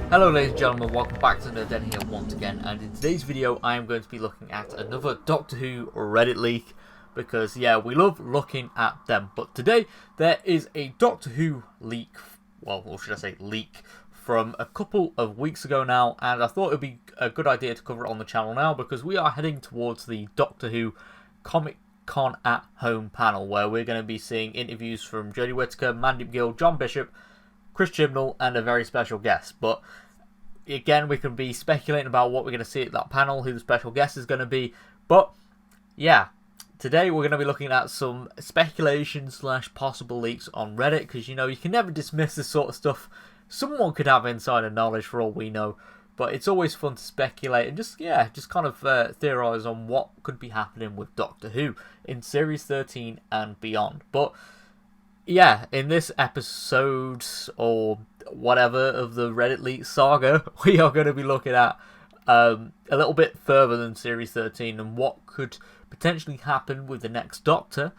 Hello ladies and gentlemen, welcome back to Nerd Den here once again, and in today's video I am going to be looking at another Doctor Who Reddit leak, because yeah, we love looking at them. But today there is a Doctor Who leak, well, or should I say leak, from a couple of weeks ago now, and I thought it would be a good idea to cover it on the channel now, because we are heading towards the Doctor Who Comic Con at Home panel, where we're going to be seeing interviews from Jodie Whittaker, Mandy McGill, John Bishop, Chris Chibnall, and a very special guest. But again, we can be speculating about what we're going to see at that panel, who the special guest is going to be. But yeah, today we're going to be looking at some speculation / possible leaks on Reddit, because you know, you can never dismiss this sort of stuff. Someone could have insider knowledge for all we know, but it's always fun to speculate and just kind of theorize on what could be happening with Doctor Who in Series 13 and beyond. But yeah, in this episode, or whatever, of the Reddit leak saga, we are going to be looking at a little bit further than Series 13 and what could potentially happen with the next Doctor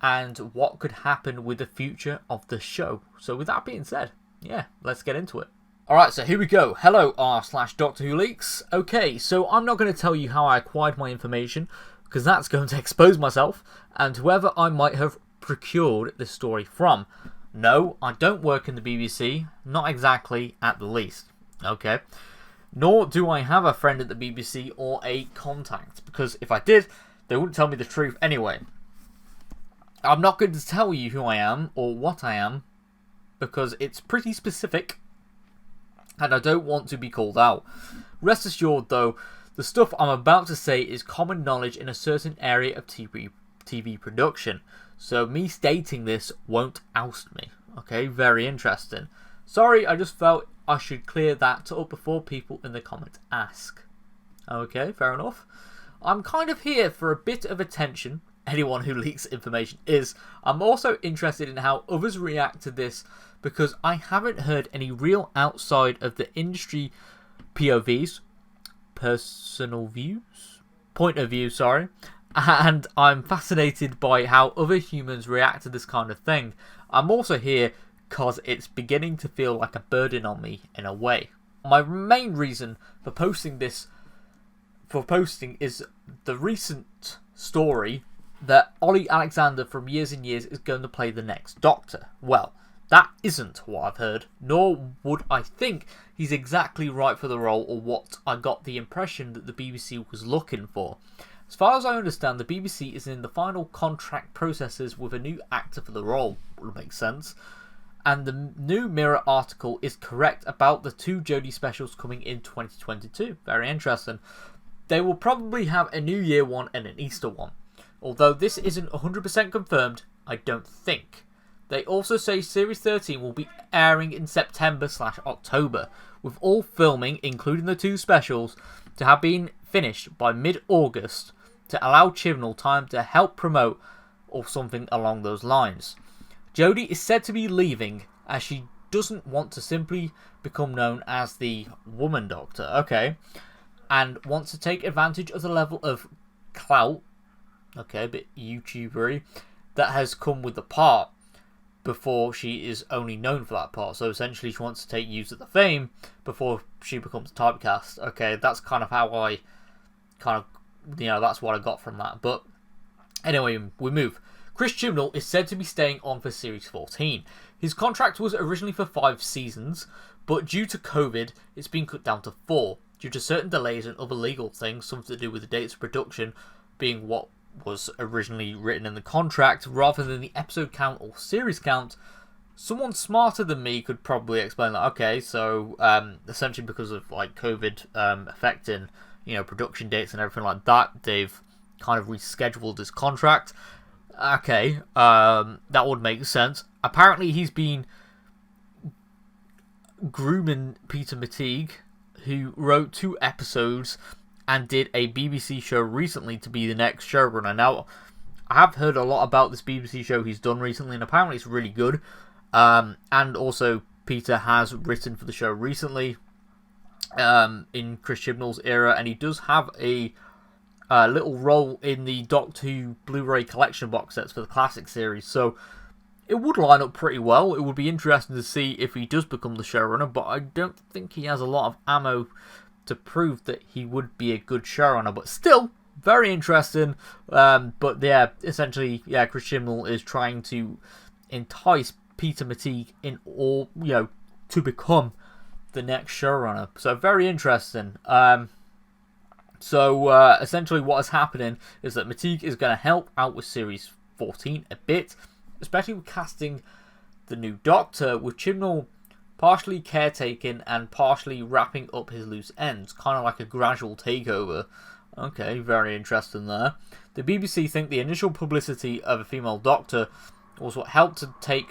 and what could happen with the future of the show. So with that being said, yeah, let's get into it. Alright, so here we go. Hello r/Doctor Who leaks. Okay, so I'm not going to tell you how I acquired my information, because that's going to expose myself and whoever I might have procured this story from. No, I don't work in the BBC, not exactly, at the least. Okay, nor do I have a friend at the BBC or a contact, because if I did, they wouldn't tell me the truth anyway. I'm not going to tell you who I am or what I am, because it's pretty specific and I don't want to be called out. Rest assured though, the stuff I'm about to say is common knowledge in a certain area of TV production. So me stating this won't oust me. Okay, very interesting. Sorry, I just felt I should clear that up before people in the comments ask. Okay, fair enough. I'm kind of here for a bit of attention. Anyone who leaks information is. I'm also interested in how others react to this, because I haven't heard any real outside of the industry POVs, point of view, sorry. And I'm fascinated by how other humans react to this kind of thing. I'm also here because it's beginning to feel like a burden on me in a way. My main reason for posting is the recent story that Ollie Alexander from Years and Years is going to play the next Doctor. Well, that isn't what I've heard, nor would I think he's exactly right for the role, or what I got the impression that the BBC was looking for. As far as I understand, the BBC is in the final contract processes with a new actor for the role. Would make sense. And the new Mirror article is correct about the two Jodie specials coming in 2022. Very interesting. They will probably have a New Year one and an Easter one. Although this isn't 100% confirmed, I don't think. They also say Series 13 will be airing in September / October, with all filming, including the two specials, to have been finished by mid-August, to allow Chibnall time to help promote, or something along those lines. Jodie is said to be leaving, as she doesn't want to simply become known as the Woman Doctor, okay, and wants to take advantage of the level of clout, okay, a bit YouTubery, that has come with the part, before she is only known for that part. So essentially she wants to take use of the fame before she becomes typecast. Okay, that's kind of how I that's what I got from that. But anyway, we move. Chris Chibnall is said to be staying on for Series 14. His contract was originally for 5 seasons, but due to COVID, it's been cut down to 4, due to certain delays and other legal things, something to do with the dates of production being what was originally written in the contract, rather than the episode count or series count. Someone smarter than me could probably explain that. Okay, so essentially because of like COVID affecting, you know, production dates and everything like that, they've kind of rescheduled his contract. Okay, that would make sense. Apparently he's been grooming Peter McTighe, who wrote 2 episodes and did a BBC show recently, to be the next showrunner. Now, I have heard a lot about this BBC show he's done recently, and apparently it's really good. And also, Peter has written for the show recently, in Chris Chibnall's era, and he does have a little role in the Doctor Who Blu-ray collection box sets for the classic series. So it would line up pretty well. It would be interesting to see if he does become the showrunner, but I don't think he has a lot of ammo to prove that he would be a good showrunner. But still, very interesting. But yeah, essentially, yeah, Chris Chibnall is trying to entice Peter McTighe in all, to become the next showrunner. So very interesting. So essentially what is happening is that McTighe is going to help out with Series 14 a bit, especially with casting the new Doctor, with Chibnall partially caretaking and partially wrapping up his loose ends, kind of like a gradual takeover. Okay, very interesting there. The BBC think the initial publicity of a female Doctor was what helped to make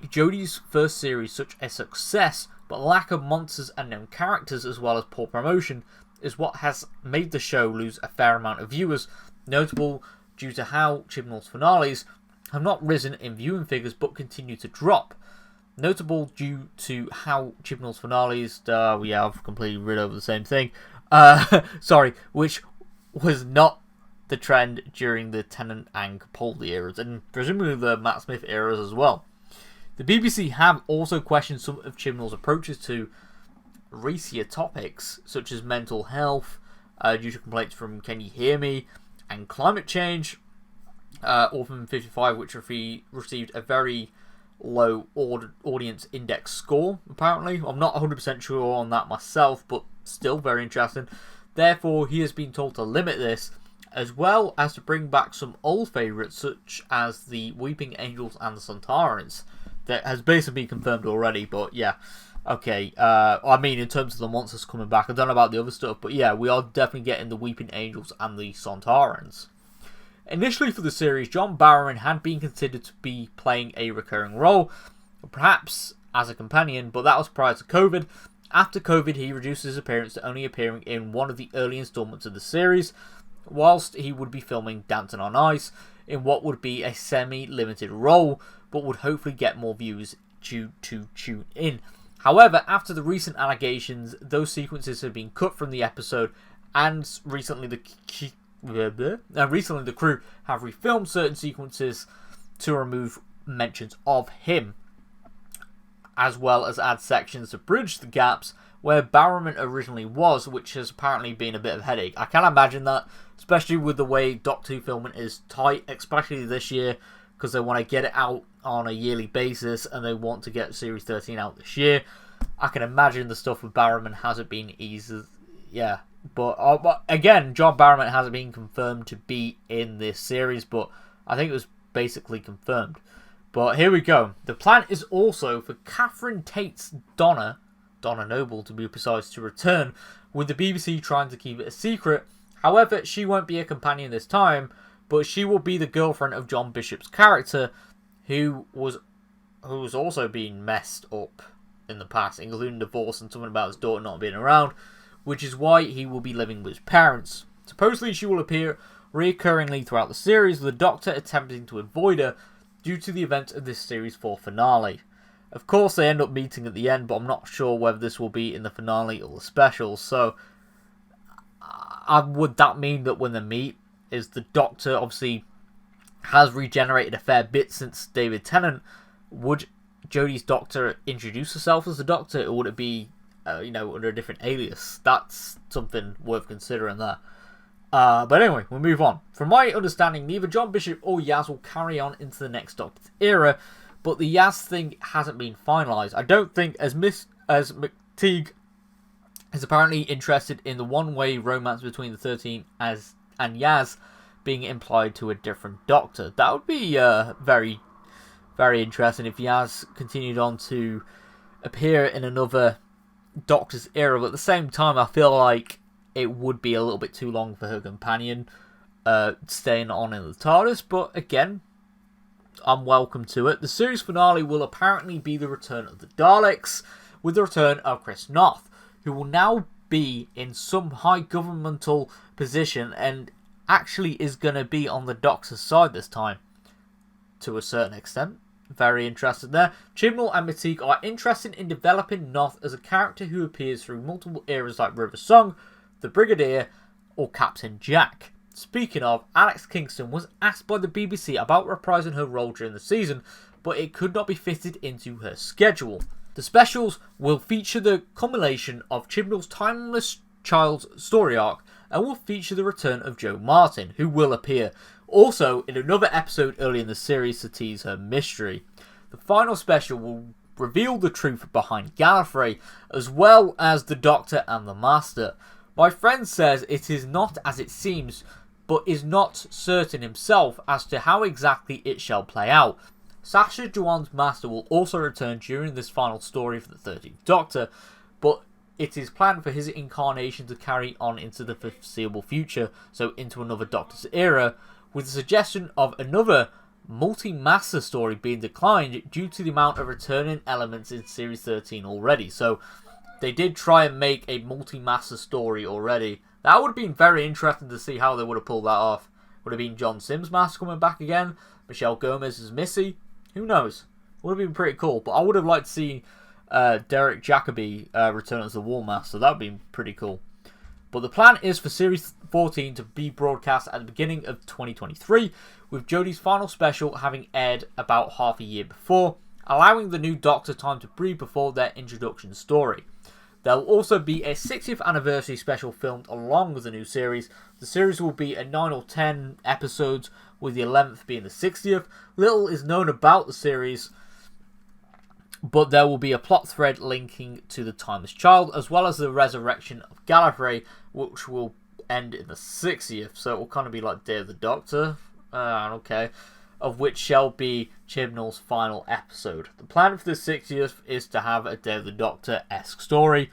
Jodie's first series such a success, but lack of monsters and known characters as well as poor promotion is what has made the show lose a fair amount of viewers, notable due to how Chibnall's finales have not risen in viewing figures but continue to drop. Notable due to how Chibnall's finales, I've completely read over the same thing, which was not the trend during the Tennant and Capaldi eras, and presumably the Matt Smith eras as well. The BBC have also questioned some of Chibnall's approaches to racier topics, such as mental health, due to complaints from Can You Hear Me, and climate change. Orphan 55, which received a very low audience index score, apparently. I'm not 100% sure on that myself, but still very interesting. Therefore, he has been told to limit this, as well as to bring back some old favourites, such as the Weeping Angels and the Sontarans. That has basically been confirmed already, but yeah. Okay, I mean, in terms of the monsters coming back, I don't know about the other stuff, but yeah, we are definitely getting the Weeping Angels and the Sontarans. Initially for the series, John Barrowman had been considered to be playing a recurring role, perhaps as a companion, but that was prior to COVID. After COVID, he reduced his appearance to only appearing in one of the early installments of the series, whilst he would be filming Dancing on Ice in what would be a semi-limited role, but would hopefully get more viewers to tune in. However, after the recent allegations, those sequences have been cut from the episode, and recently the crew have refilmed certain sequences to remove mentions of him, as well as add sections to bridge the gaps where Barrowman originally was, which has apparently been a bit of a headache. I can imagine that, especially with the way Doctor Who filming is tight, especially this year, because they want to get it out on a yearly basis and they want to get Series 13 out this year. I can imagine the stuff with Barrowman hasn't been easy. Yeah, but again, John Barrowman hasn't been confirmed to be in this series, but I think it was basically confirmed. But here we go. The plan is also for Catherine Tate's Donna Noble to be precise, to return, with the BBC trying to keep it a secret. However, she won't be a companion this time, but she will be the girlfriend of John Bishop's character, who was also being messed up in the past, including divorce and something about his daughter not being around, which is why he will be living with his parents. Supposedly she will appear recurringly throughout the series, with the Doctor attempting to avoid her due to the events of this series' 4th finale. Of course they end up meeting at the end, but I'm not sure whether this will be in the finale or the specials, so would that mean that when they meet, is the Doctor obviously has regenerated a fair bit since David Tennant? Would Jodie's Doctor introduce herself as the Doctor, or would it be under a different alias? That's something worth considering there. But anyway, we'll move on. From my understanding, neither John Bishop or Yaz will carry on into the next Doctor's era, but the Yaz thing hasn't been finalised. I don't think, as McTighe is apparently interested in the one-way romance between the 13 and Yaz being implied to a different Doctor. That would be very, very interesting if Yaz continued on to appear in another Doctor's era, but at the same time I feel like it would be a little bit too long for her companion staying on in the TARDIS, but again, I'm welcome to it. The series finale will apparently be the return of the Daleks, with the return of Chris Noth, who will now be in some high governmental position and actually is going to be on the Doctor's side this time, to a certain extent. Very interested there. Chibnall and McTighe are interested in developing Noth as a character who appears through multiple eras like River Song, the Brigadier, or Captain Jack. Speaking of, Alex Kingston was asked by the BBC about reprising her role during the season, but it could not be fitted into her schedule. The specials will feature the culmination of Chibnall's timeless child's story arc and will feature the return of Jo Martin, who will appear also in another episode early in the series to tease her mystery. The final special will reveal the truth behind Gallifrey, as well as the Doctor and the Master. My friend says it is not as it seems, but is not certain himself as to how exactly it shall play out. Sacha Dhawan's Master will also return during this final story for the 13th Doctor, but it is planned for his incarnation to carry on into the foreseeable future, so into another Doctor's era, with the suggestion of another multi-master story being declined due to the amount of returning elements in Series 13 already. So they did try and make a multi-master story already. That would have been very interesting to see how they would have pulled that off. Would have been John Sims' Master coming back again, Michelle Gomez as Missy, who knows? Would have been pretty cool, but I would have liked to see Derek Jacobi return as the War Master. That would be pretty cool. But the plan is for Series 14 to be broadcast at the beginning of 2023, with Jodie's final special having aired about half a year before, allowing the new Doctor time to breathe before their introduction story. There will also be a 60th anniversary special filmed along with the new series. The series will be a 9 or 10 episodes, with the 11th being the 60th. Little is known about the series, but there will be a plot thread linking to the Timeless Child, as well as the resurrection of Gallifrey, which will end in the 60th, so it will kind of be like Day of the Doctor, okay, of which shall be Chibnall's final episode. The plan for the 60th is to have a Day of the Doctor-esque story,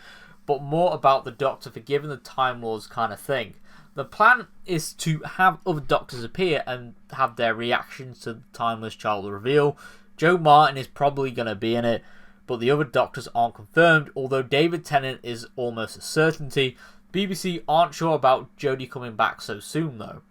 but more about the Doctor forgiving the Time Lords kind of thing. The plan is to have other Doctors appear and have their reactions to the Timeless Child reveal. Jo Martin is probably going to be in it, but the other Doctors aren't confirmed, although David Tennant is almost a certainty. BBC aren't sure about Jodie coming back so soon though.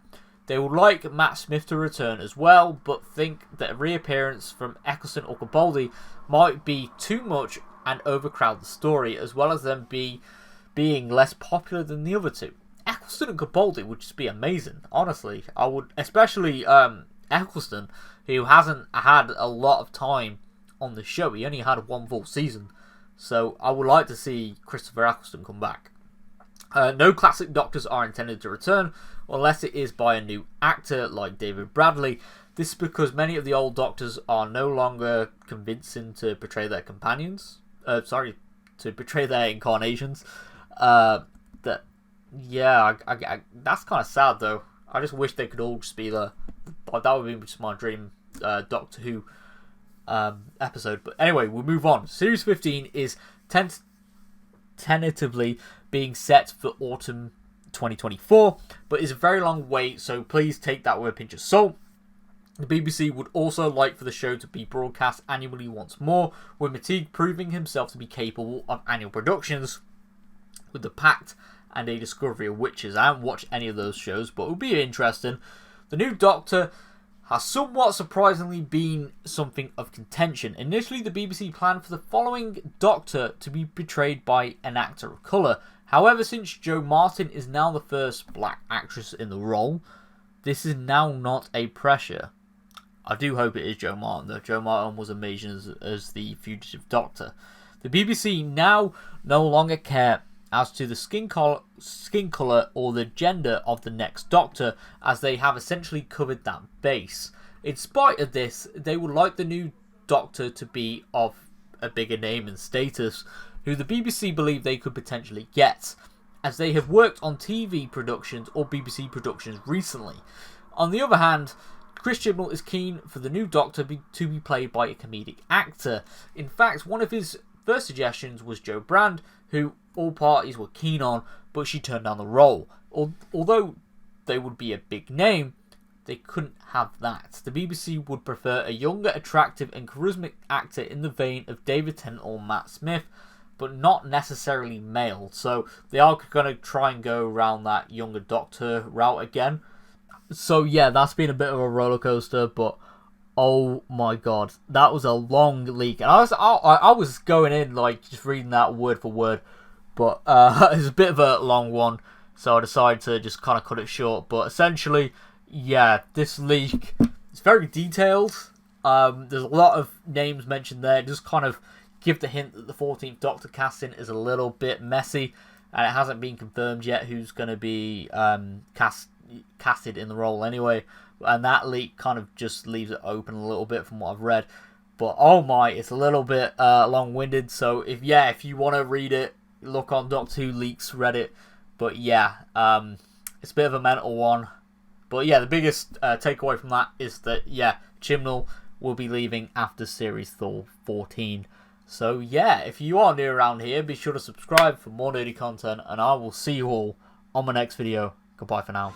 They would like Matt Smith to return as well, but think that a reappearance from Eccleston or Capaldi might be too much and overcrowd the story, as well as them being less popular than the other two. Eccleston and Capaldi would just be amazing, honestly. I would, especially Eccleston, who hasn't had a lot of time on the show. He only had one full season, so I would like to see Christopher Eccleston come back. No classic Doctors are intended to return, unless it is by a new actor like David Bradley. This is because many of the old Doctors are no longer convincing to portray their companions. To portray their incarnations. That's kind of sad though. I just wish they could all just be there. That would be just my dream Doctor Who episode. But anyway, we'll move on. Series 15 is tentatively being set for autumn 2024, but is a very long wait, so please take that with a pinch of salt. The BBC would also like for the show to be broadcast annually once more, with McTighe proving himself to be capable of annual productions with The Pact and A Discovery of Witches. I haven't watched any of those shows, but it will be interesting. The new Doctor has somewhat surprisingly been something of contention. Initially, the BBC planned for the following Doctor to be portrayed by an actor of colour. However, since Jo Martin is now the first black actress in the role, this is now not a pressure. I do hope it is Jo Martin, though. Jo Martin was amazing as the fugitive Doctor. The BBC now no longer care as to the skin colour or the gender of the next Doctor, as they have essentially covered that base. In spite of this, they would like the new Doctor to be of a bigger name and status, who the BBC believe they could potentially get, as they have worked on TV productions or BBC productions recently. On the other hand, Chris Chibnall is keen for the new Doctor to be played by a comedic actor. In fact, one of his first suggestions was Jo Brand, who all parties were keen on, but she turned down the role. Although they would be a big name, they couldn't have that. The BBC would prefer a younger, attractive and charismatic actor in the vein of David Tennant or Matt Smith, but not necessarily male. So they are going to try and go around that younger Doctor route again. So yeah, that's been a bit of a roller coaster, but oh my god, that was a long leak, and I was going in like just reading that word for word, but it's a bit of a long one. so I decided to just kind of cut it short. But essentially, yeah, this leak is very detailed. There's a lot of names mentioned there. Just kind of give the hint that the 14th Doctor casting is a little bit messy, and it hasn't been confirmed yet who's going to be casted in the role anyway. And that leak kind of just leaves it open a little bit from what I've read. But oh my, it's a little bit long-winded. So if you want to read it, look on Doctor Who Leaks Reddit. But yeah, it's a bit of a mental one. But yeah, the biggest takeaway from that is that, yeah, Chibnall will be leaving after Series 14. So yeah, if you are new around here, be sure to subscribe for more nerdy content, and I will see you all on my next video. Goodbye for now.